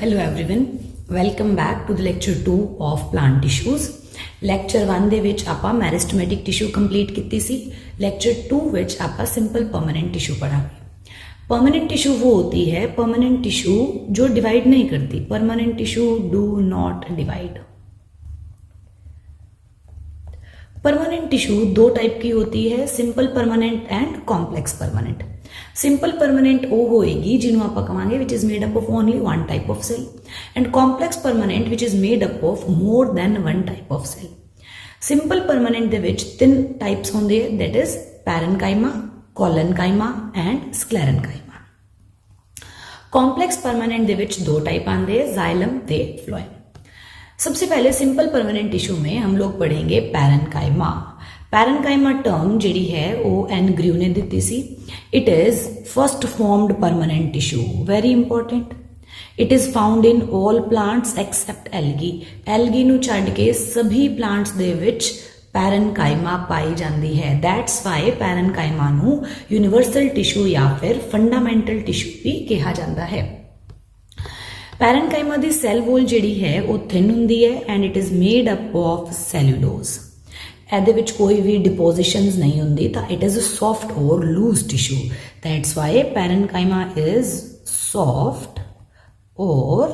Hello everyone, welcome back to the lecture 2 of plant tissues. Lecture 1 ਦੇ ਵਿੱਚ ਆਪਾਂ ਮੈਰਿਸਟਮੈਟਿਕ tissue complete ਕੀਤੀ ਸੀ. lecture 2 ਵਿੱਚ ਆਪਾਂ ਸਿੰਪਲ परमानेंट टिश्यू पढ़ांगे. परमानेंट टिश्यू वो होती है परमानेंट टिश्यू जो डिवाइड नहीं करती. Permanent tissue do not divide. Permanent tissue दो टाइप की होती है, simple permanent and complex permanent. Simple permanent वो होएगी जिन्हों आप कहांगे which is made up of only one type of cell, and complex permanent which is made up of more than one type of cell. Simple permanent दे विच तीन types होंदे है, that is parenchyma, collenchyma and sclerenchyma. Complex permanent दे विच दो type आंदे है, xylem ते फ्लोएम. सबसे पहले सिंपल परमानेंट टिश्यू में हम लोग पढ़ेंगे पैरेनकाइमा. पैरेनकाइमा टर्म जिहड़ी है वो एन ग्रू ने दी सी. It is first formed permanent tissue, very important. It is found in all plants except algae. Algae नूं छड्ड के सभी प्लांट्स दे विच पैरेनकाइमा पाई जाती है. दैट्स वाई पैरेनकाइमा नूं यूनिवर्सल टिश्यू या फिर फंडामेंटल टिश्यू भी कहा जाता है. पैरेनकाइमा दी सैल वॉल जिहड़ी है वो थिन हुंदी है and it is made up of cellulose. ਇਹਦੇ ਵਿੱਚ ਕੋਈ ਵੀ डिपोजिशंस नहीं होंगी, तो इट इज़ सॉफ्ट और loose tissue. That's why parenchyma is soft और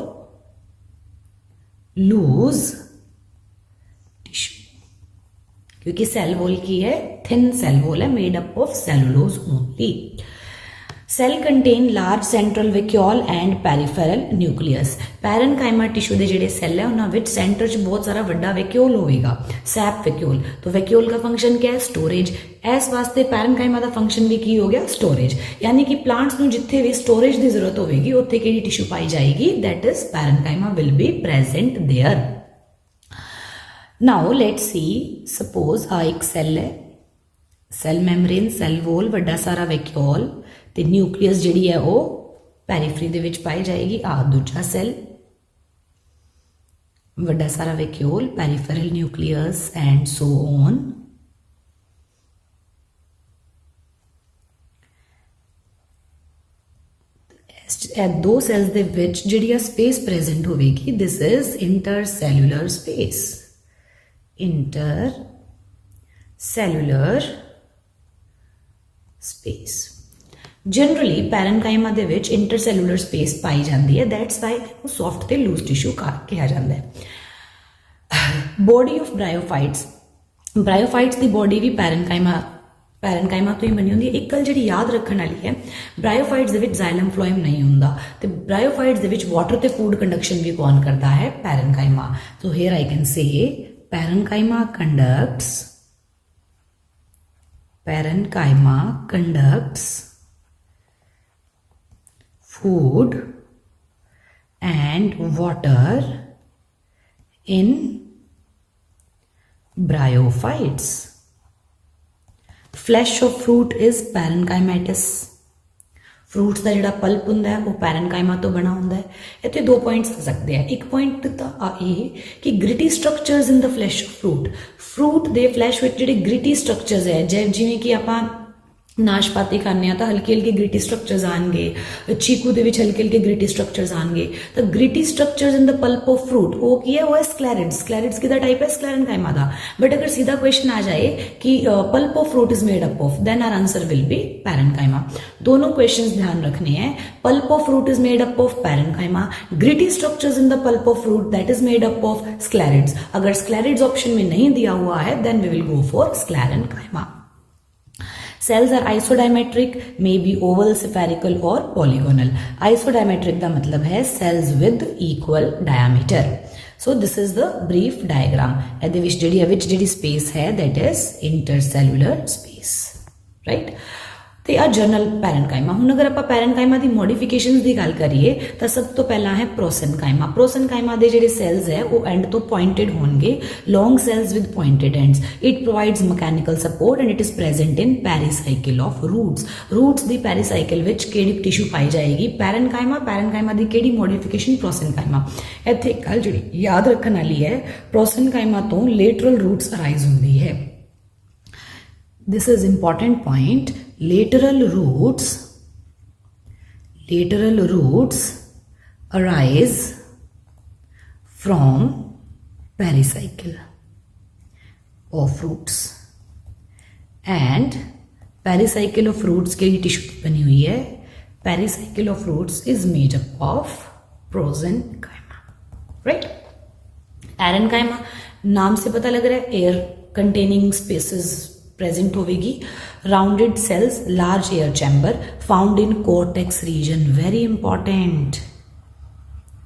लूज टिश्यू, क्योंकि सेल वॉल की है, थिन सेल वॉल है, made up of cellulose only. Cell contain large central vacuole and peripheral nucleus. Parenchyma tissue के जोड़े cell है उन्होंने सेंटर च बहुत सारा वड्डा वैक्यूल होगा, सैप वैक्यूल. तो वैक्यूल का फंक्शन क्या है? स्टोरेज. इस वास्ते पैरेनकाइमा का फंक्शन भी की हो गया? स्टोरेज. यानी कि प्लांट्स को जिथे भी स्टोरेज की जरूरत होगी उत्थे किहड़ी टिश्यू पाई जाएगी? That is parenchyma will be present there. Now let's see, suppose आ एक सैल है, सैल मैमब्रेन, सैल वॉल, वड्डा सारा वैक्यूल ते न्यूक्लियस जिहड़ी है वो पैरीफरी दे विच पाई जाएगी. आ दूजा सैल, वड्डा सारा vacuole, peripheral nucleus and so on. दो सैल्स दे विच जिहड़ी स्पेस प्रेजेंट होगी, this is intercellular space. Intercellular space. Generally parenchyma दे विच इंटरसैल्यूलर स्पेस पाई जाती है. दैट्स वाई सॉफ्ट ते लूज टिश्यू कहा जाता है. Body of bryophytes. ब्रायोफाइट्स की बॉडी भी पैरेनकाइमा तो ही बनी होंगी. एक गल जी याद रखने वाली है, ब्रायोफाइट्स दे विच जाइलम फ्लोएम नहीं होंदा, ते ब्रायोफाइट्स दे विच वाटर ते फूड कंडक्शन भी कौन करता है? पैरेनकाइमा. तो here I can say parenchyma conducts food and water in bryophytes. Flesh of fruit is parenchymatous. Fruits का जोड़ा पल्प होंदा है वो पैरेनकाइमा तो बना होंदा है. इतने दो पॉइंट्स आ सकते हैं. एक पॉइंट तो ये कि gritty structures in the flesh of fruit दे फ्लैश विच जिहड़े ग्रिटी स्ट्रक्चर्स है, जिवें कि आपां नाशपाती खाने तो हल्के हल्के ग्रिटी स्ट्रक्चर्स आएंगे, चीकू दे विच हल्के हल्के ग्रिटी स्ट्रक्चर्स आएंगे. तो gritty structures in the pulp of fruit वो की है? वो है स्क्लेरिड्स. स्क्लेरिड्स किदा टाइप है? स्क्लेरेनकाइमा दा. बट अगर सीधा क्वेश्चन आ जाए कि pulp of fruit is made up of, then our answer will be parenchyma. दोनों क्वेश्चंस ध्यान रखने हैं. Pulp of fruit is made up of parenchyma, gritty structures in the pulp of fruit that is made up of sclereids. अगर स्क्लेरिड्स option में नहीं दिया हुआ है then we will go for sclerenchyma. Cells are isodiametric, may be oval, spherical or polygonal. Isodiametric का मतलब है cells with equal diameter. So this is the brief diagram. ਇਹਦੇ ਵਿੱਚ ਜਿਹੜੀ space है that is intercellular space, right? तो आ general parenchyma. हुण अगर आप पैरेनकाइमा की मॉडिफिकेशंस की गल करिए तो सब तो पहला है प्रोसेनकाइमा. प्रोसेनकाइमा के जिहड़े सैल्स है वो एंड तो पॉइंटेड होंगे, long cells with pointed ends. It provides mechanical support and it is present in pericycle of roots. Roots की पेरीसाइकिल विच किहड़ी टिश्यू पाई जाएगी? पैरेनकाइमा की किहड़ी मॉडिफिकेशन? प्रोसेनकाइमा. इत्थे एक गल जिहड़ी याद रखने वाली है, प्रोसेनकाइमा तो लेटरल रूट्स अराइज होंदी है. This is important point. Lateral roots arise from pericycle of fruits and pericycle of fruits के टिश्यू बनी हुई है. Pericycle of fruits is made up of parenchyma, right? parenchyma नाम से पता लग रहा है एयर कंटेनिंग स्पेसेस प्रेजेंट होगी. Rounded cells, large air chamber, found in cortex region. Very important,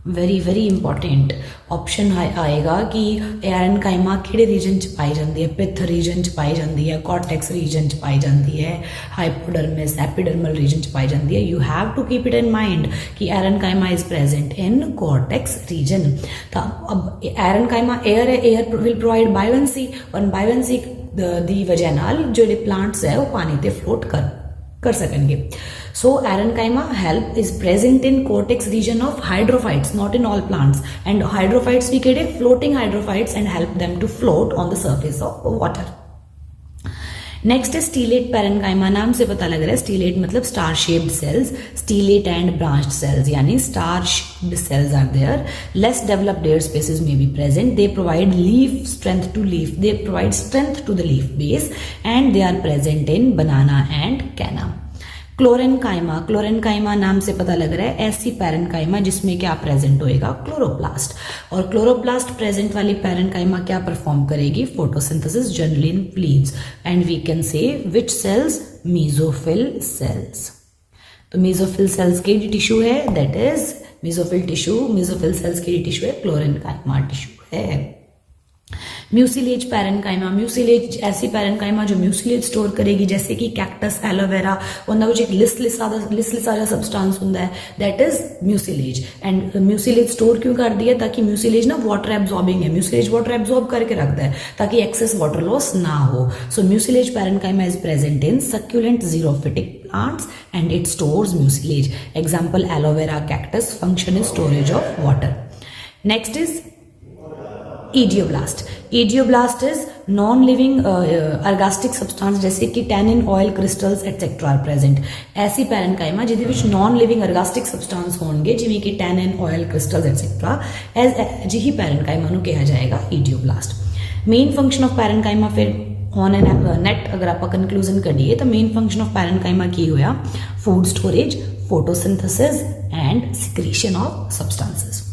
very important option आएगा कि एरेनकाइमा किहड़े रीजन च पाई जाती है. पिथ रीजन च पाई जाती है, कॉर्टेक्स रीजन च पाई जाती है, हाइपोडर्मिस एपिडर्मल रीजन च पाई जाती है. You have to keep it in mind कि aerenchyma is present in cortex region. तो अब एरेनकाइमा एयर है, एयर विल प्रोवाइड बायोवेंसी और बायोवेंसी दी वजह नाल जो प्लांट्स है वो पानी ते फ्लोट कर सकेंगे. So parenchyma help is present in cortex region of hydrophytes, not in all plants. And hydrophytes we get floating hydrophytes and help them to float on the surface of water. Next है stellate parenchyma. नाम से पता लग रहा है stellate मतलब star shaped cells. Stellate and branched cells यानी star shaped cells are there. Less developed air spaces में be present. They provide leaf strength to leaf. They provide strength to the leaf base and they are present in banana and canna. Chlorenchyma. Chlorenchyma नाम से पता लग रहा है ऐसी parenchyma जिसमें क्या प्रेजेंट होएगा, क्लोरोप्लास्ट. और क्लोरोप्लास्ट प्रेजेंट वाली पैरेनकाइमा क्या परफॉर्म करेगी, photosynthesis generally in leaves. And we can say which cells, mesophyll cells. तो मेसोफिल सेल्स के टिश्यू है, that is mesophyll tissue. Mesophyll cells के टिश्यू है, क्लोरेनकाइमा टिश्यू है. Mucilage parenchyma. म्यूसिलेज ऐसी पैरेनकाइमा जो म्यूसिलेज स्टोर करेगी, जैसे कि कैक्टस, एलोवेरा, उनका कुछ एक लिसलिसा सब्सटेंस होता है, that is mucilage. And mucilage store क्यों कर दिया, ताकि म्यूसिलेज ना वाटर एब्जॉर्बिंग है. म्यूसिलेज वाटर एब्जॉर्ब करके रखता है ताकि एक्सेस वाटर लॉस ना हो. So mucilage parenchyma is present in succulent xerophytic plants and it stores mucilage. Example aloe vera, cactus. Function is storage of water. Next is Idioblast. Idioblast is non-living ergastic substance जैसे कि tannin, oil crystals etc. are present. ऐसी parenchyma जिहदे विच non-living ergastic substance होणगे जिवें कि tannin, oil crystals etc. अजिही parenchyma नूं कहा जाएगा Idioblast. Main function of parenchyma फिर ऑन एन नेट अगर आप कंक्लूजन करिए तो मेन फंक्शन ऑफ पैरेनकाइमा की होया, food storage, photosynthesis and secretion of substances.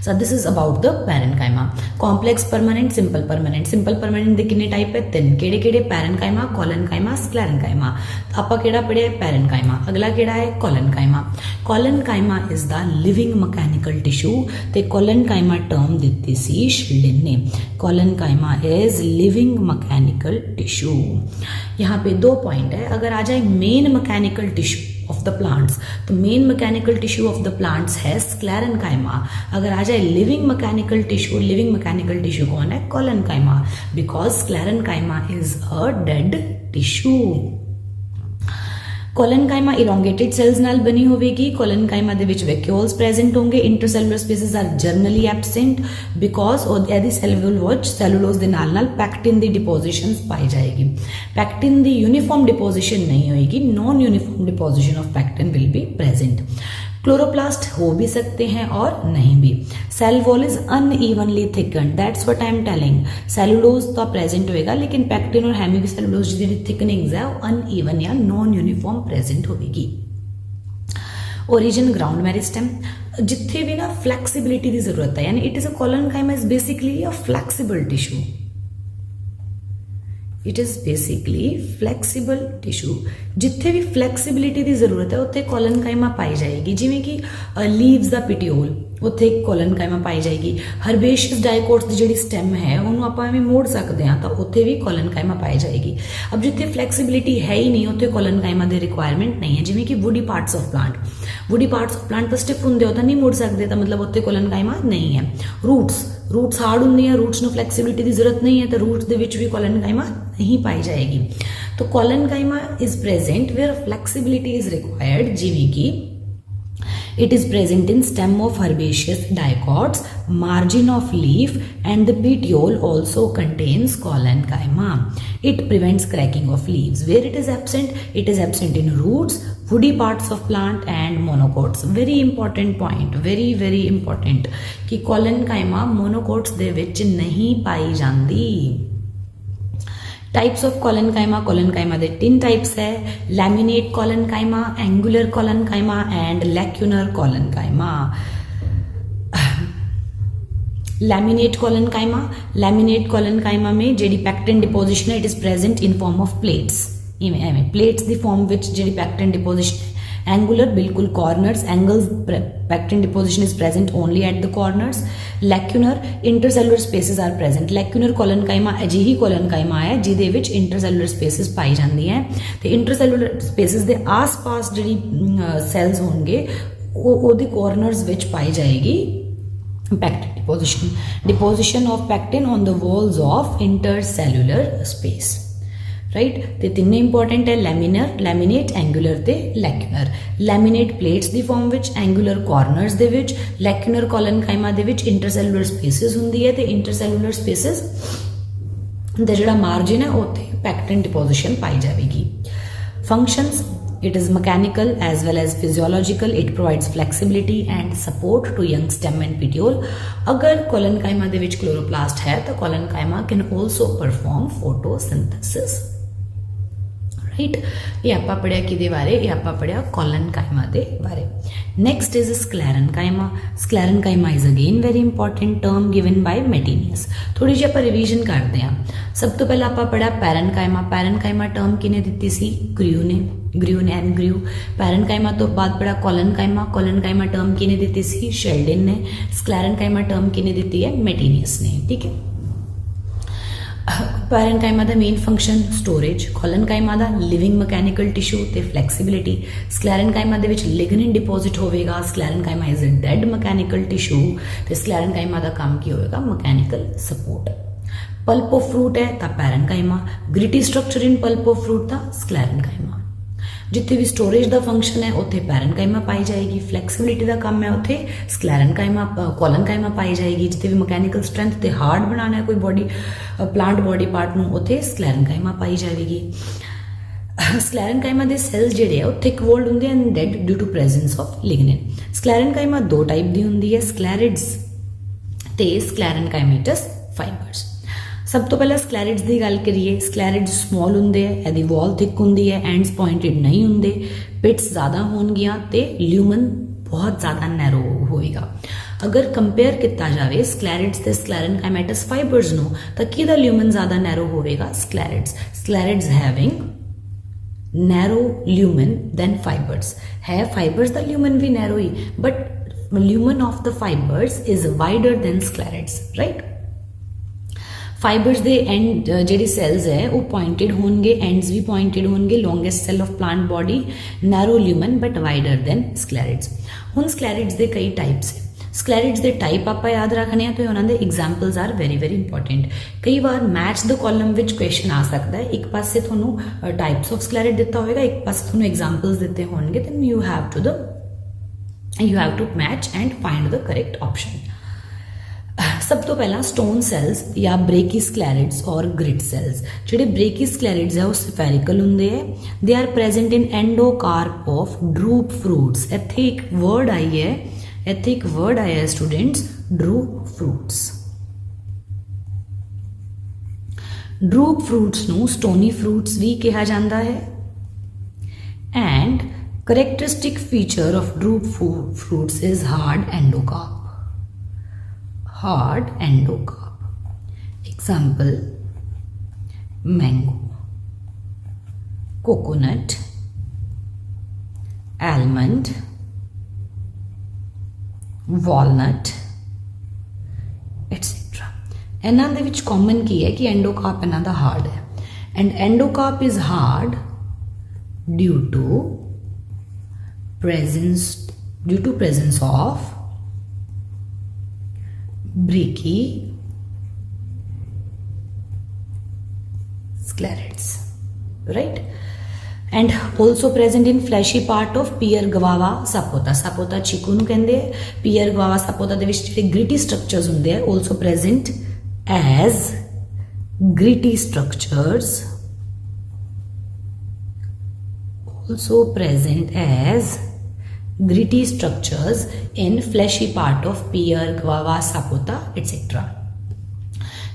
So this is about the parenchyma. Complex permanent, simple permanent. Simple permanent ਦੇ ਕਿੰਨੇ ਟਾਈਪ ਹੈ, ਤਿੰਨ. ਕਿਹੜੇ ਕਿਹੜੇ, ਪੈਰਨਕਾਈਮਾ, ਕੋਲਨਕਾਈਮਾ, ਸਕਲੈਰਨਕਾਈਮਾ. ਆਪਾਂ ਕਿਹੜਾ ਪੜਿਆ, ਪੈਰਨਕਾਈਮਾ. ਅਗਲਾ ਕਿਹੜਾ ਹੈ, collenchyma. Collenchyma is the living mechanical tissue ਤੇ ਕੋਲਨਕਾਈਮਾ टर्म ਦਿੱਤੀ ਸੀ शिल्डन ने. Collenchyma is living mechanical tissue. यहाँ पे दो पॉइंट है. अगर आ जाए main mechanical tissue of the plants, तो main mechanical tissue of the plants है स्क्लेरेनकाइमा. अगर आ जाए living mechanical tissue, living mechanical tissue कौन है, collenchyma, because sclerenchyma is a dead tissue. Collenchyma elongated cells नाल बनी होगी. कोलनकाइमा दे विच वैक्यूल्स प्रेजेंट होंगे. Intercellular spaces are generally absent because ਇਹਦੀ ਸੈਲੂਲੋਜ਼ ਦੇ ਨਾਲ ਪੈਕਟਿਨ ਦੀ डिपोजिशंस पाई जाएगी. पैक्टिन ਦੀ यूनिफॉर्म डिपोजिशन नहीं होगी. Non uniform deposition of pectin will be present. Chloroplast हो भी सकते हैं और नहीं भी. Cell wall is unevenly thickened, that's what I am telling. Cellulose तो प्रेजेंट होएगा लेकिन पैक्टिन और हेमीसेलुलोज की थिकनिंग्स है वो अनइवन या नॉन यूनिफॉर्म प्रेजेंट होगी. Origin ground meristem. जिथे भी ना फ्लैक्सीबिलिटी की जरूरत है, यानी it is a collenchyma is basically a flexible tissue. It is basically flexible tissue. जिथे भी फ्लैक्सीबिलिटी की जरूरत है उत्थे कोलनकाइमा पाई जाएगी. जिवें कि लीव्स दा पिटियोल, उत्थे कोलनकाइमा पाई जाएगी. हर्बेशियस डाइकोट्स की जिहड़ी स्टेम है उन्होंने आप एवें मोड़ सकते हैं तो उत्थे भी कोलनकाइमा पाई जाएगी. अब जिथे फ्लैक्सीबिलिटी है ही नहीं उत्थे कोलनकाइमा की रिक्वायरमेंट नहीं है. जिवें कि woody parts of plant, woody parts of plant तो स्टिफ होंगे तो नहीं मुड़ सकते, तो मतलब उत्थे कोलनकाइमा नहीं है. रूट्स हार्ड होंगे हैं, रूट्स नूं फ्लैक्सीबिलिटी की जरूरत नहीं है तो रूट्स दे विच भी कोलनकाइमा नहीं पाई जाएगी. तो collenchyma is present where flexibility is required. जिवें कि it is present in stem of herbaceous dicots, margin of leaf and the petiole also contains collenchyma. It prevents cracking of leaves. Where it is absent? It is absent in roots, woody parts of plant and monocots. Very important point, very important कि collenchyma monocots दे विच नहीं पाई जाती. Types of collenchyma दे 3 types है. Laminate collenchyma, angular collenchyma and lacunar collenchyma. Laminate collenchyma में जेडी पैक्टिन डिपोजिशन है it is present in form of plates. इवें प्लेट्स दी फॉर्म विच जेडी पैक्टिन डिपोजिशन है. एंगुलर बिल्कुल corners, angles pectin deposition is present only at the corners. Lacunar intercellular spaces are present. Lacunar collenchyma अजिही collenchyma है जिहदे विच इंटरसैलुलर स्पेसिस पाई जाती हैं ते इंटरसैलुलर स्पेसिस दे आस पास जिहड़ी सैल्स होणगे ओहदे कॉर्नर्स विच पाई जाएगी pectin deposition of pectin on the walls of intercellular space. Right ते तीन इंपॉर्टेंट है लैमिनेट एंगुलर ते लैक्यूनर. लैमिनेट प्लेट्स दी फॉर्म विच, एंगुलर कॉर्नर्स दे विच, लैक्यूनर कोलेनकाइमा दे विच इंटरसैलुलर स्पेसिस हुंदी है ते इंटरसैलुलर स्पेसिस दा जिहड़ा मार्जिन है उत्थे पैक्टिन डिपोजिशन पाई जाएगी. Functions it is mechanical as well as physiological. It provides flexibility and support to young stem and petiole. अगर कोलेनकाइमा दे विच क्लोरोप्लास्ट है तो collenchyma can also perform photosynthesis. Right ये आपा पढ़िया किदे बारे, ये आपा पढ़िया कोलेनकाइमा दे बारे. Next is sclerenchyma. Sclerenchyma is again very important term given by Mettenius. थोड़ी जी आप रिवीजन करते हैं. सब तो पहला आपा पढ़िया पैरेनकाइमा. पैरेनकाइमा टर्म किने दिती सी? ग्रू ने एंड ग्रू. पैरेनकाइमा तो बाद पढ़ा कोलेनकाइमा. कोलेनकाइमा टर्म किने दिती सी? शेल्डन ने. स्क्लेरेनकाइमा टर्म किने दिती है? मेटिनियस ने. ठीक है. पैरेनकाइमा दा मेन फंक्शन स्टोरेज. कोलेनकाइमा दा लिविंग मैकेनिकल टिश्यू ते फ्लैक्सीबिलिटी. स्क्लेरेनकाइमा दे विच लिग्निन डिपोजिट होवेगा. Sclerenchyma is a dead mechanical tissue ते स्क्लेरेनकाइमा दा काम की होएगा? Mechanical support. Pulp of fruit है ता parenchyma. Gritty structure in pulp of fruit ता स्क्लेरेनकाइमा. जिथे भी स्टोरेज का फंक्शन है उत्थे पैरेनकाइमा पाई जाएगी. फ्लैक्सीबिलिटी का काम है उत्थे स्क्लेरेनकाइमा कोलेनकाइमा पाई जाएगी. जिथे भी मैकेनिकल स्ट्रेंथ ते हार्ड बनाना है कोई बॉडी प्लांट बॉडी पार्ट नूं उत्थे स्क्लेरेनकाइमा पाई जाएगी. स्क्लेरेनकाइमा दे सेल्स जिहड़े है उत्थे थिक-वॉल्ड हुंदे and dead due to presence of lignin. Sclerenchyma 2 type दी हुंदी है, स्क्लेरिड्स ते स्क्लेरेनकाइमेटस फाइबर्स. सब तो पहला स्क्लेरिड्स की गल करिए. स्क्लेरिड्स स्मॉल होंगे, यदि वॉल थिक होंगी है, एंड्स पॉइंटेड नहीं होंगे, पिट्स ज़्यादा होनगियां ते ल्यूमन बहुत ज़्यादा नैरो होएगा. अगर कंपेयर किया जाए स्क्लेरिड्स ते स्क्लेरेनकाइमेटस फाइबर्स नूं तो किहदा ल्यूमन ज़्यादा नैरो होएगा? Sclereids having narrow lumen than fibres. है फाइबर्स दा ल्यूमन भी नैरो ही, but lumen of the fibres is wider than sclereids. Right. Fibres दे एंड जेडी सेल्स है वो पॉइंटेड होंगे, एंड्स भी पॉइंटेड होंगे. Longest cell of plant body narrow lumen but wider than sclereids. हुण स्क्लेरिड्स दे कई टाइप्स है. स्क्लेरिड्स दे टाइप आप याद रखने हैं तो उन्होंने एग्जाम्पल्स आर वेरी इंपॉर्टेंट. कई बार मैच द कॉलम विच क्वेश्चन आ सकता है. एक पासे थोनों टाइप्स ऑफ स्क्लेरिड दिता होगा, एक पासे थोनों एग्जाम्पल्स दिते होंगे. Then you have to match and find the correct option. सब तो पहला स्टोन सेल्स या ब्रेकिस्क्लेरिड्स और ग्रिड सेल्स. जो ब्रेकिस्क्लेरिड्स है वो स्फेरिकल होंगे है. They are present in endocarp of drupe fruits. इत्थे एक वर्ड आई है students, drupe fruits. Drupe fruits नूं स्टोनी फ्रूट्स भी कहा जाता है. And characteristic feature of drupe fruits is hard endocarp. Example, mango, coconut, almond, walnut, etc. इन्हां दे विच कॉमन की है कि एंडोकार्प इन्हां दा हार्ड है. And endocarp is hard due to presence of brachyclarids, right? And also present in fleshy part of pear guava sapota. Sapota chiku nu कहंदे हैं. pear guava sapota ਦੇ ਵਿੱਚ ਜਿਹੜੇ gritty structures ਹੁੰਦੇ ਆ also present as gritty structures, also present as gritty structures in fleshy part of pear, guava, sapota, etc.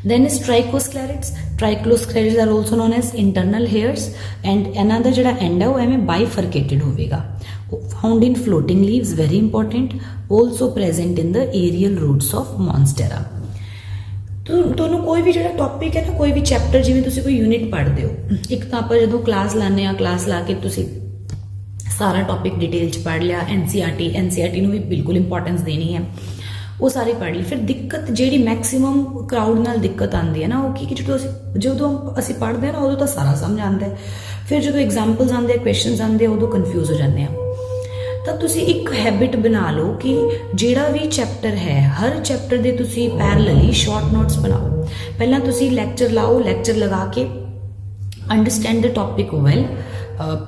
Then is trichosclerids. Trichosclerids are also known as internal hairs, and another ਜਿਹੜਾ end है वो ਐਵੇਂ bifurcated ਹੋਵੇਗਾ. Found in floating leaves, very important. Also present in the aerial roots of monstera. ਤੁਹਾਨੂੰ ਕੋਈ ਵੀ ਜਿਹੜਾ topic ਹੈ ਨਾ, ਕੋਈ ਵੀ ਚੈਪਟਰ, ਜਿਵੇਂ ਤੁਸੀਂ ਕੋਈ ਯੂਨਿਟ ਪੜ੍ਹਦੇ ਹੋ, ਇੱਕ ਤਾਂ ਆਪਾਂ ਜਦੋਂ ਕਲਾਸ ਲਾਉਂਦੇ ਆ, ਕਲਾਸ ਲਾ ਕੇ ਤੁਸੀਂ ਸਾਰਾ ਟੌਪਿਕ ਡਿਟੇਲ 'ਚ ਪੜ੍ਹ ਲਿਆ, ਐਨਸੀਈਆਰਟੀ ਨੂੰ ਵੀ ਬਿਲਕੁਲ ਇੰਪੋਰਟੈਂਸ ਦੇਣੀ ਹੈ, ਉਹ ਸਾਰੀ ਪੜ੍ਹ ਲਈ. ਫਿਰ ਦਿੱਕਤ ਜਿਹੜੀ ਮੈਕਸਿਮਮ ਕਰਾਊਡ ਨਾਲ ਦਿੱਕਤ ਆਉਂਦੀ ਹੈ ਨਾ, ਉਹ ਕੀ ਕਿ ਜਦੋਂ ਅਸੀਂ ਪੜ੍ਹਦੇ ਹਾਂ ਨਾ, ਉਦੋਂ ਤਾਂ ਸਾਰਾ ਸਮਝ ਆਉਂਦਾ ਹੈ, ਫਿਰ ਜਦੋਂ ਐਗਜ਼ਾਮਪਲਸ ਆਉਂਦੇ, ਕੁਐਸਚਨਸ ਆਉਂਦੇ, ਉਦੋਂ ਕਨਫਿਊਜ਼ ਹੋ ਜਾਂਦੇ ਆ. ਤਾਂ ਤੁਸੀਂ ਇੱਕ ਹੈਬਿਟ ਬਣਾ ਲਓ ਕਿ ਜਿਹੜਾ ਵੀ ਚੈਪਟਰ ਹੈ, ਹਰ ਚੈਪਟਰ ਦੇ ਤੁਸੀਂ ਪੈਰਲਲੀ ਸ਼ਾਰਟ ਨੋਟਸ ਬਣਾਓ. ਪਹਿਲਾਂ ਤੁਸੀਂ ਲੈਕਚਰ ਲਾਓ, ਲੈਕਚਰ ਲਗਾ ਕੇ ਅੰਡਰਸਟੈਂਡ ਦ ਟੌਪਿਕ ਵੈਲ,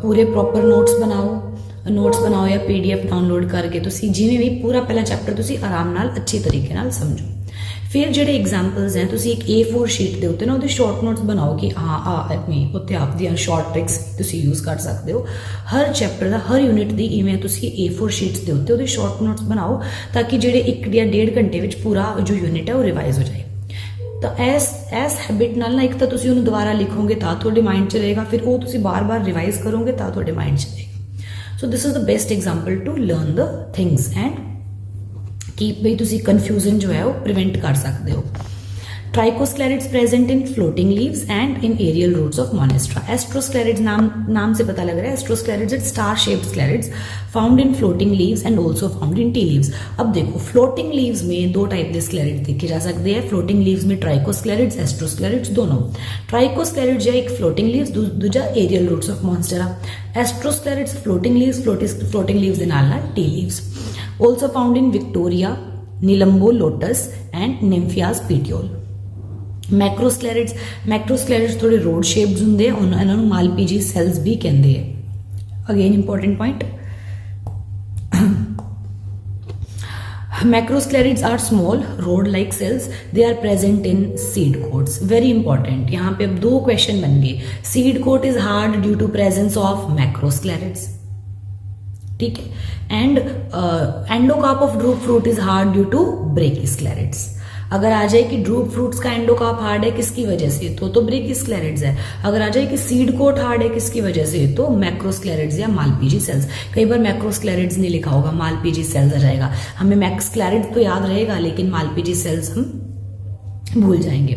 ਪੂਰੇ ਪ੍ਰੋਪਰ ਨੋਟਸ ਬਣਾਓ ਜਾਂ PDF ਡਾਊਨਲੋਡ ਕਰਕੇ ਤੁਸੀਂ ਜਿਵੇਂ ਵੀ ਪੂਰਾ ਪਹਿਲਾ ਚੈਪਟਰ ਤੁਸੀਂ ਆਰਾਮ ਨਾਲ ਅੱਛੇ ਤਰੀਕੇ ਨਾਲ ਸਮਝੋ. ਫਿਰ ਜਿਹੜੇ ਐਗਜ਼ਾਮਪਲਸ ਹੈ, ਤੁਸੀਂ ਇੱਕ A4 ਸ਼ੀਟ ਦੇ ਉੱਤੇ ਨਾ ਉਹਦੇ ਸ਼ਾਰਟ ਨੋਟਸ ਬਣਾਓ ਕਿ ਉੱਤੇ ਆਪਦੀਆਂ ਸ਼ਾਰਟ ਟ੍ਰਿਕਸ ਤੁਸੀਂ ਯੂਜ਼ ਕਰ ਸਕਦੇ ਹੋ. ਹਰ ਚੈਪਟਰ ਦਾ, ਹਰ ਯੂਨਿਟ ਦੀ ਇਵੇਂ ਤੁਸੀਂ A4 ਸ਼ੀਟਸ ਦੇ ਉੱਤੇ ਉਹਦੇ ਸ਼ਾਰਟ ਨੋਟਸ ਬਣਾਓ, ਤਾਂ ਕਿ ਜਿਹੜੇ 1 ਜਾਂ 1.5 ਘੰਟੇ ਵਿੱਚ ਪੂਰਾ ਜੋ ਯੂਨਿਟ ਹੈ ਉਹ ਰਿਵਾਈਜ਼ ਹੋ ਜਾਏ. ਤਾਂ ਐਸ ਹੈਬਿਟ ਨਾਲ ਨਾ, ਇੱਕ ਤਾਂ ਤੁਸੀਂ ਉਹਨੂੰ ਦੁਬਾਰਾ ਲਿਖੋਗੇ ਤਾਂ ਤੁਹਾਡੇ ਮਾਈਂਡ 'ਚ ਰਹੇਗਾ, ਫਿਰ ਉਹ ਤੁਸੀਂ ਬਾਰ-ਬਾਰ ਰਿਵਾਈਜ਼ ਕਰੋਗੇ ਤਾਂ ਤੁਹਾਡੇ ਮਾਈਂਡ 'ਚ ਰਹੇਗਾ. So this is the best example to learn the things and keep ਬਈ ਤੁਸੀਂ confusion ਜੋ ਹੈ ਉਹ prevent ਕਰ ਸਕਦੇ ਹੋ. Trichosclerids present in floating leaves and in aerial roots of monstera. Astrosclerids नाम से पता लग रहा है. Astrosclerids are star-shaped sclerids found in floating leaves and also found in tea leaves. अब देखो floating leaves में दो टाइप के sclerids देखे जा सकते हैं. Floating leaves में trichosclerids, astrosclerids दोनों. Trichosclerids या एक floating leaves, दूजा aerial roots of monstera. Astrosclerids floating leaves ਦੇ ਨਾਲ tea leaves. Also found in Victoria, Nilambo lotus and Nymphaeas petiole. ਮੈਕਰੋਸਕਲੈਰਿਡਸ ਥੋੜੇ ਰੋਡ ਸ਼ੇਪਡ ਹੁੰਦੇ ਆ, ਇਹਨਾਂ ਨੂੰ ਮਾਲਪੀਜੀ ਸੈਲਸ ਵੀ ਕਹਿੰਦੇ ਆ. Again important point, macrosclereids are small rod like cells, they are present in seed coats. Very important, यहाँ पे अब 2 क्वेश्चन बन गए. Seed coat is hard due to presence of macrosclereids, ठीक है, and endocarp of drupe fruit is hard due to brachysclereids. अगर आ जाए कि ड्रूप फ्रूट्स का एंडोकार्प हार्ड है किसकी वजह से, तो ब्रेकिस्क्लेरिड्स है. अगर आ जाए कि सीड कोट हार्ड है किसकी वजह से, तो मैक्रोस्क्लेरिड्स या मालपीजी सेल्स. कई बार मैक्रोस्क्लेरिड्स नहीं लिखा होगा, मालपीजी सेल्स आ जाएगा. हमें मैक्रोस्क्लेरिड्स तो याद रहेगा लेकिन मालपीजी सेल्स हम भूल जाएंगे.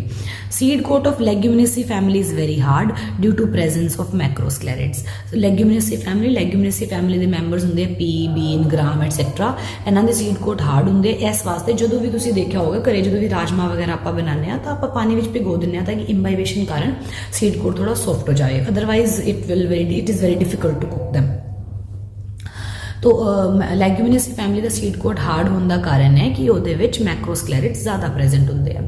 Seed coat of Leguminosae family is very hard due to presence of macrosclereids. Leguminosae family ਦੇ ਮੈਂਬਰਸ ਹੁੰਦੇ ਆ, ਪੀ, ਬੀਨ, ਗ੍ਰਾਮ ਐਟਸੈਟਰਾ. ਇਹਨਾਂ ਦੇ ਸੀਡ ਕੋਟ ਹਾਰਡ ਹੁੰਦੇ. ਇਸ ਵਾਸਤੇ ਜਦੋਂ ਵੀ ਤੁਸੀਂ ਦੇਖਿਆ ਹੋਗਾ ਘਰੇ, ਜਦੋਂ ਵੀ ਰਾਜਮਾ ਵਗੈਰਾ ਆਪਾਂ ਬਣਾਉਂਦੇ ਆ ਤਾਂ ਆਪਾਂ ਪਾਣੀ ਵਿੱਚ ਭਿਗੋ ਦਿੰਦੇ ਆ ਤਾਂ ਕਿ ਇੰਬਾਈਬੇਸ਼ਨ ਕਾਰਨ ਸੀਡ ਕੋਟ ਥੋੜਾ ਸੌਫਟ ਹੋ ਜਾਏ. Otherwise it is very difficult to cook them. तो ਲੈਗੂਮੀਨੇਸੀ ਫੈਮਿਲੀ ਦਾ ਸੀਡ ਕੋਟ ਹਾਰਡ ਹੋਣ ਦਾ ਕਾਰਨ ਹੈ ਕਿ ਉਹਦੇ ਵਿੱਚ ਮੈਕਰੋਸਕਲੇਰਿਡਸ ਜ਼ਿਆਦਾ ਪ੍ਰੈਜ਼ੈਂਟ ਹੁੰਦੇ ਆ.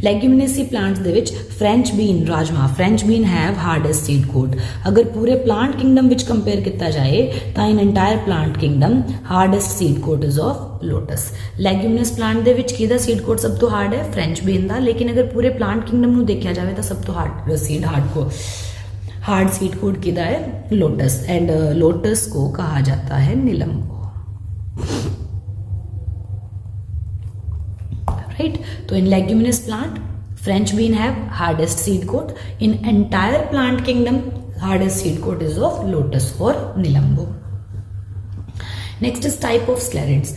ਲੈਗੂਮੀਨੇਸੀ ਪਲਾਂਟਸ ਦੇ ਵਿੱਚ French bean, rajma, French bean have hardest seed coat. ਅਗਰ ਪੂਰੇ ਪਲਾਂਟ ਕਿੰਗਡਮ ਵਿੱਚ ਕੰਪੇਅਰ ਕੀਤਾ ਜਾਏ ਤਾਂ in entire plant kingdom hardest seed coat is of lotus. Leguminous plant ਦੇ ਵਿੱਚ ਕਿਹਦਾ ਸੀਡ ਕੋਟ ਸਭ ਤੋਂ ਹਾਰਡ ਹੈ? ਫ੍ਰੈਂਚ ਬੀਨ ਦਾ. ਲੇਕਿਨ ਅਗਰ ਪੂਰੇ ਪਲਾਂਟ ਕਿੰਗਡਮ ਨੂੰ ਦੇਖਿਆ ਜਾਵੇ ਤਾਂ ਸਭ ਤੋਂ हार्ड सीड कोट किधर है? लोटस. एंड लोटस को कहा जाता है निलंबो, राइट. तो in leguminous plant French bean have hardest seed coat. In entire plant kingdom hardest seed coat is of lotus और Nelumbo. Next is type of sclerids.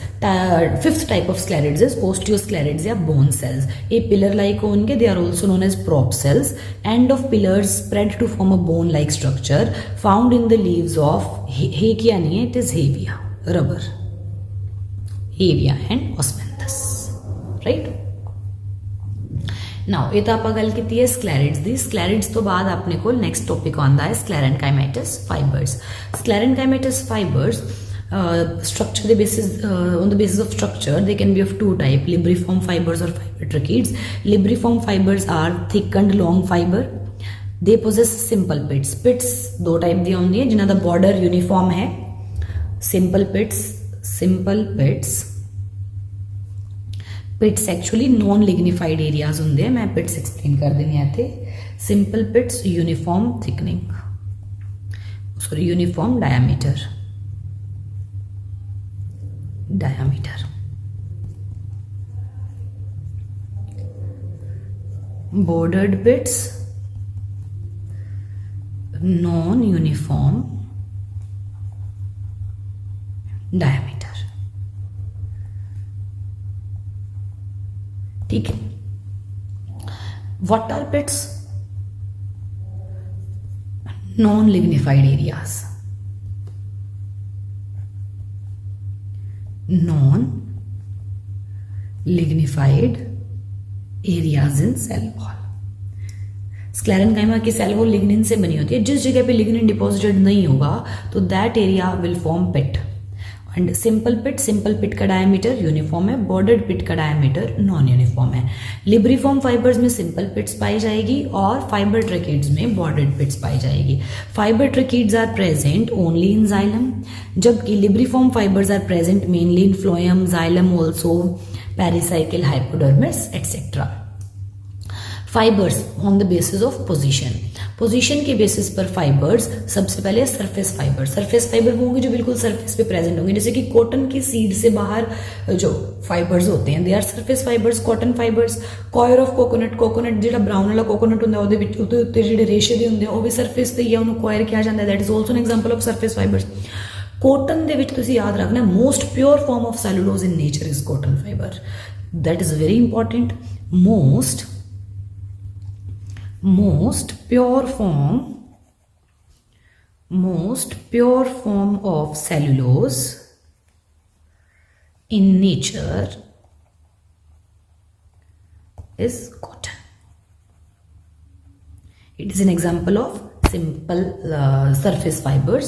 Fifth type of sclerids is osteosclerids या bone cells. ये pillar like होंगे. They are also known as prop cells. End of pillars spread to form a bone like structure found in the leaves of Hakea नहीं है, it is Hevea, rubber. Hevea and Osmanthus, right? Now ਇਹ ਤਾਂ ਆਪਾਂ ਗੱਲ ਕੀਤੀ ਹੈ ਸਕਲੈਰਿਡਸ ਦੀ. ਸਕਲੈਰਿਡਸ ਤੋਂ ਬਾਅਦ ਆਪਣੇ ਕੋਲ ਨੈਕਸਟ ਟੌਪਿਕ ਆਉਂਦਾ ਹੈ sclerenchymatous fibres. Sclerenchymatous fibres structure the basis on the basis of structure they can be of 2 type, libriform fibers or fiber tracheids. Libriform fibers are thickened long fiber. They possess simple pits. Pits 2 type ਦੀਆਂ ਹੁੰਦੀਆਂ ਜਿਨ੍ਹਾਂ ਦਾ border uniform ਹੈ. simple pits actually non lignified areas ਹੁੰਦੇ ਆ. मैं pits explain ਕਰ ਦੇਣੀ ਆ ਇੱਥੇ. simple pits, uniform thickening. sorry, uniform diameter. Bordered bits, non-uniform diameter. ठीक है. What are bits? Non-lignified areas. Non-lignified areas in cell wall. Sclerenchyma की सेल वॉल लिग्निन से बनी होती है. जिस जगह पे लिग्निन डिपॉजिटेड नहीं होगा तो that area will form pit. And simple pit का डायमीटर यूनिफॉर्म है, बॉर्डर्ड पिट का डायमीटर नॉन यूनिफॉर्म है. लिब्रिफॉर्म फाइबर्स में सिंपल पिट्स पाई जाएगी और फाइबर ट्रैकिड्स में बॉर्डर्ड पिट्स पाई जाएगी. Fibre tracheids are present only in xylem, जबकि libriform fibres are present mainly in phloem, xylem also, pericycle, hypodermis etcetera. Fibres on the basis of position के basis पर fibres, सबसे पहले surface fibre होंगे जो बिल्कुल सरफेस पे प्रेजेंट होंगे. जैसे कि कॉटन की सीड से बाहर जो फाइबर्स होते हैं they are surface fibres, cotton fibres. Coir of coconut जो ब्राउन वाला कोकोनट होंगे ਉਹਦੇ ਵਿੱਚ ਉੱਤੇ ਜਿਹੜੇ ਰੇਸ਼ੇ ਦੇ ਹੁੰਦੇ ਆ ਉਹ ਵੀ ਸਰਫੇਸ ਤੇ ਹੀ ਆ, ਉਹਨੂੰ ਕॉयर ਕਿਹਾ ਜਾਂਦਾ. That is also an example of surface fibres. Cotton ਦੇ ਵਿੱਚ ਤੁਸੀਂ ਯਾਦ ਰੱਖਣਾ most pure form of cellulose in nature is cotton fibre. That is very important. most pure form of cellulose in nature is cotton. It is an example of simple surface fibers.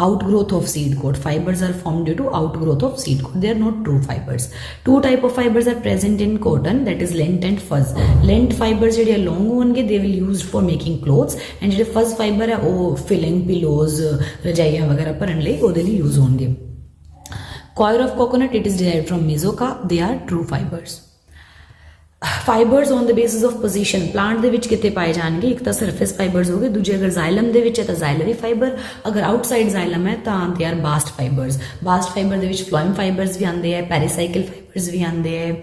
Outgrowth of seed coat. Fibers are formed due to outgrowth of seed coat. They are not true fibers. Two type of fibers are present in cotton, that is lint and fuzz. Lint fibers ਜਿਹੜੇ long ਹੋਣਗੇ they will used for making clothes, and ਜਿਹੜੇ fuzz fiber ਹੈ ਉਹ filling pillows, ਰਜਾਈਆਂ ਵਗੈਰਾ ਭਰਨ ਲਈ ਉਹਦੇ ਲਈ use ਹੋਣਗੇ. Coir of coconut, it is derived from mesoca. They are true fibers. Fibres on the basis of position. Plant ਦੇ ਵਿੱਚ ਕਿਤੇ ਪਾਏ ਜਾਣਗੇ, ਇੱਕ ਤਾਂ ਸਰਫੇਸ ਫਾਈਬਰਸ ਹੋਗੇ, ਦੂਜੇ ਅਗਰ ਜ਼ਾइलम ਦੇ ਵਿੱਚ ਹੈ ਤਾਂ ਜ਼ਾइलरी फाइबर, अगर आउटसाइड ਜ਼ਾइलम है ਤਾਂ ਦੇ ਆਰ ਬਾਸਟ फाइबर्स. ਬਾਸਟ फाइबर ਦੇ ਵਿੱਚ ਫਲੋएम फाइबर्स भी आते हैं, पेरिसाइकिल फाइबर्स भी आते हैं.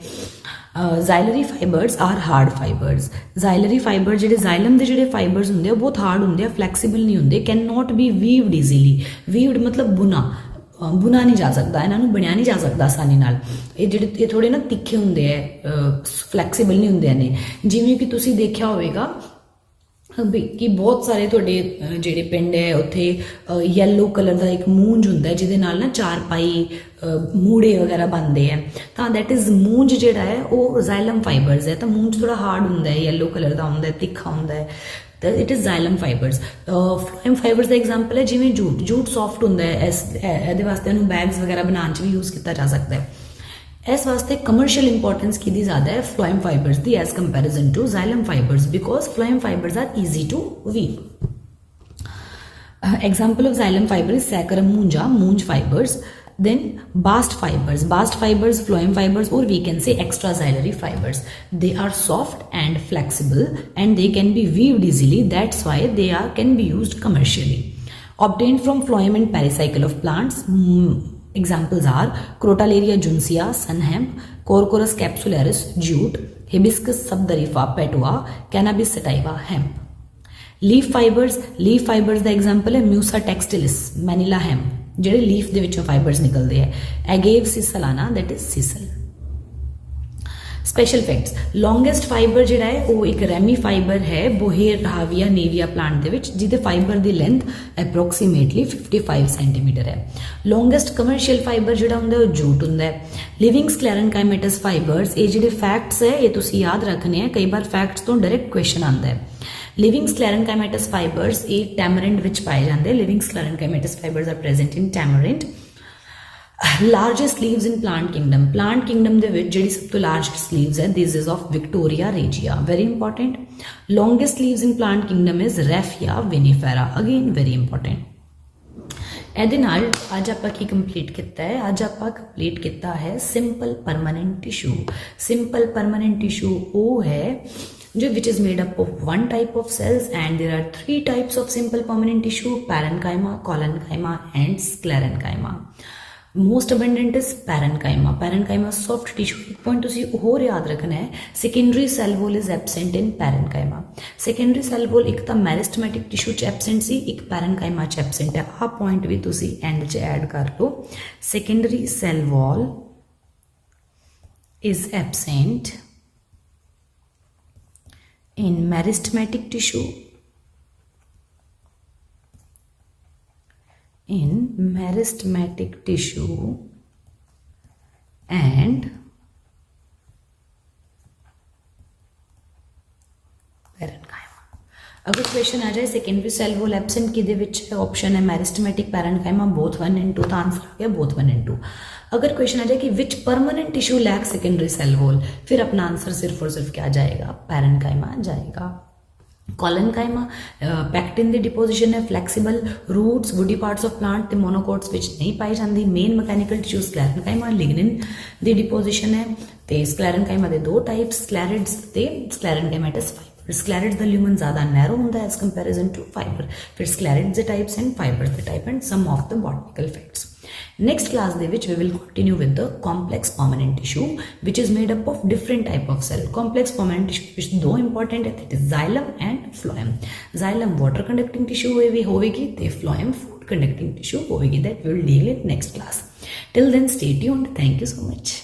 Xylary fibres are hard fibres. Xylary fibre ਜਿਹੜੇ ਜ਼ਾइलम ਦੇ ਜਿਹੜੇ फाइबर्स ਹੁੰਦੇ ਆ ਬਹੁਤ ਹਾਰਡ ਹੁੰਦੇ ਆ, ਫਲੈਕਸੀਬਲ ਨਹੀਂ ਹੁੰਦੇ, can not be weaved easily. Weaved मतलब बुना नहीं जा सकता, इन्हों बनया नहीं जा सकता आसानी नाल. ये थोड़े ना तिखे होंगे है, फ्लैक्सीबल नहीं होंगे ने. जिमें कि तुसी देखा होगा कि बहुत सारे थोड़े जेडे पिंड है उत्थे येलो कलर का एक मूंज होंगे जिहदे नाल ना चारपाई मूड़े वगैरह बनते हैं. तो दैट इज़ मूंज जिहड़ा है वो ਜ਼ਾइलम फाइबर्स है. तो मूंज थोड़ा हार्ड होंगे है, येलो कलर का होंगे, तिखा होंगे, तो it is xylem fibres. Phloem fibres का एग्जाम्पल है जिमें जूट सॉफ्ट होंगे है, इस वास्ते बैग्स वगैरह बनाने भी यूज़ किया जा सकता है. इस वास्ते कमर्शियल इंपॉर्टेंस की ज़्यादा है फ्लोएम फाइबर्स दी as comparison to xylem fibres, because phloem fibres are easy to weave. Example of xylem fibre is Saccharum munja, munj fibres. Then bast fibers, phloem fibers, or we can say extraxillary fibers. They are soft and flexible and they can be weaved easily. That's why they can be used commercially. Obtained from phloem and pericycle of plants. Examples are Crotalaria juncea, sun hemp, Corchorus capsularis, jute, Hibiscus subdarifa, petua, Cannabis sativa, hemp. Leaf fibers the example है Musa textilis, Manila hemp. ਜਿਹੜੇ leaf ਦੇ ਵਿੱਚੋਂ fibres ਨਿਕਲਦੇ ਹੈ. Agave sisalana, that is sisal. Special facts. Longest fibre ਜਿਹੜਾ ਹੈ ਉਹ ਇੱਕ ਰੈਮੀ फाइबर है बोहेर हाविया नेविया प्लांट ਦੇ ਵਿੱਚ, ਜਿਹਦੇ फाइबर ਦੀ ਲੈਂਥ ਅਪਰੋਕਸੀਮੇਟਲੀ 55 ਸੈਂਟੀਮੀਟਰ ਹੈ. ਲੌਂਗेस्ट ਕਮਰਸ਼ੀਅਲ फाइबर ਜਿਹੜਾ ਹੁੰਦਾ ਉਹ ਜੂਟ ਹੁੰਦਾ ਹੈ. ਲਿਵਿੰਗ ਸਕਲੈਰਨਕਾਈਮੇਟਸ फाइबर्स, ਇਹ ਜਿਹੜੇ फैक्ट्स है ਇਹ ਤੁਸੀਂ ਯਾਦ ਰੱਖਣੇ ਹੈ, ਕਈ ਵਾਰ फैक्ट्स ਤੋਂ डायरेक्ट क्वेश्चन आंदा है. लिविंग स्क्लेरेनकाइमेटस फाइबर्स ये टैमरिंड विच पाए जाते हैं. Living sclerenchymatous fibres are present in tamarind. Largest leaves in plant kingdom दे विच जिहड़ी सब तो लार्जेस्ट लीव्स है this is of Victoria regia, very important. Longest leaves in plant kingdom is Raphia vinifera, again very important. ਇਹਦੇ ਨਾਲ ਅੱਜ ਆਪਾਂ ਕੀ ਕੰਪਲੀਟ ਕੀਤਾ ਹੈ? ਅੱਜ ਆਪਾਂ ਕੰਪਲੀਟ ਕੀਤਾ ਹੈ simple permanent tissue. Simple permanent tissue ਉਹ ਹੈ which is made up of one type of cells, and there are three types of simple permanent tissue: parenchyma, collenchyma, and sclerenchyma. Most abundant is parenchyma. Parenchyma soft tissue. एक point तुसी और याद रखना है, secondary cell wall is absent in parenchyma. Secondary cell wall एक ਤਾਂ meristematic tissue च absent सी, एक parenchyma च absent है. आ point भी तुसी end च add कर लो. Secondary cell wall is absent in meristematic tissue, and parenchyma. अगर क्वेश्चन आ जाए सेकेंडरी सेल वॉल एब्सेंट किदे विच है, ऑप्शन है मैरिस्टमेटिक पैरेनकाइमा, बोथ 1 and 2, तो आंसर आ गया बोथ 1 and 2. अगर क्वेश्चन आ जाए कि which permanent tissue lack secondary cell wall, फिर अपना आंसर सिर्फ और सिर्फ क्या जाएगा, पैरेनकाइमा जाएगा. कॉलेनकाइमा पैक्टिन दी डिपोजिशन है, flexible roots, woody parts of plant ते मोनोकोट्स विच नहीं पाई जाती. Main mechanical tissue sclerenchyma, lignin दी डिपोजिशन है. ते स्क्लेरेनकाइमा दे दो टाइप्स, स्क्लेरिड्स ते स्क्लेरेनकाइमेटस फाइबर. स्क्लेरिड्स दा ल्यूमन ज़्यादा नैरो होंदा है एज कंपैरिजन टू फाइबर. फिर स्क्लेरिड्स दे टाइप्स एंड फाइबर्स दे type and some of the botanical facts. Next class ਦੇ ਵਿੱਚ we will continue with the complex permanent tissue which is made up of different type of cell. Complex permanent tissue ਵਿੱਚ ਦੋ important है, that is xylem and phloem. Xylem water conducting tissue होवेगी ਤੇ phloem food conducting tissue होवेगी. That we will deal in next class. Till then stay tuned. Thank you so much.